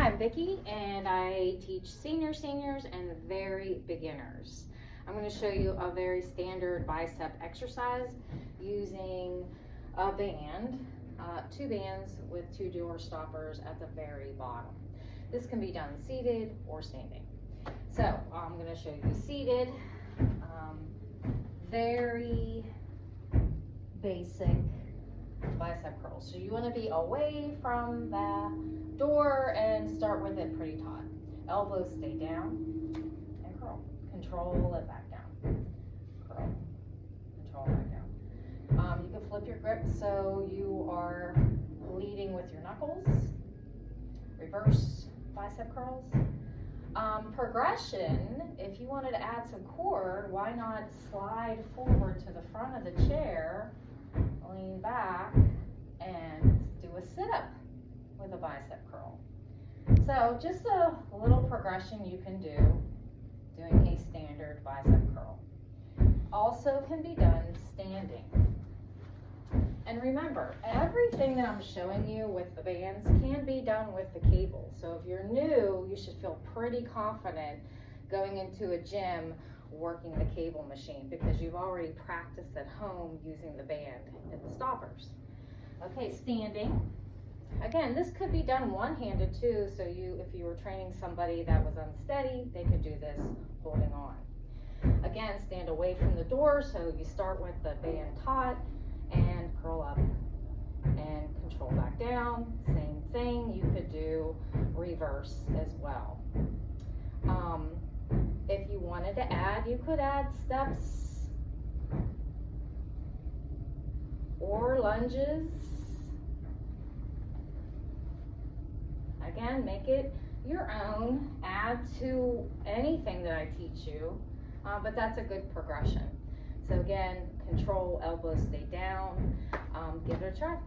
Hi, I'm Vicki, and I teach seniors, and very beginners. I'm going to show you a very standard bicep exercise using a band, two bands with two door stoppers at the very bottom. This can be done seated or standing. So I'm going to show you seated, very basic bicep curls. So you want to be away from the door and start with it pretty taut. Elbows stay down and curl. Control it back down. Curl. Control back down. You can flip your grip so you are leading with your knuckles. Reverse bicep curls. Progression, if you wanted to add some core, why not slide forward to the front of the chair, lean back, and do a sit-up with a bicep curl. So just a little progression you can do doing a standard bicep curl. Also can be done standing. And remember, everything that I'm showing you with the bands can be done with the cable. So if you're new, you should feel pretty confident going into a gym working the cable machine because you've already practiced at home using the band and the stoppers. Okay, standing. Again, this could be done one-handed too, so if you were training somebody that was unsteady, they could do this holding on. Again, stand away from the door, so you start with the band taut and curl up and control back down. Same thing, you could do reverse as well. If you wanted to add, you could add steps or lunges. Again, make it your own. Add to anything that I teach you, but that's a good progression. So again, control, elbows stay down. Give it a try.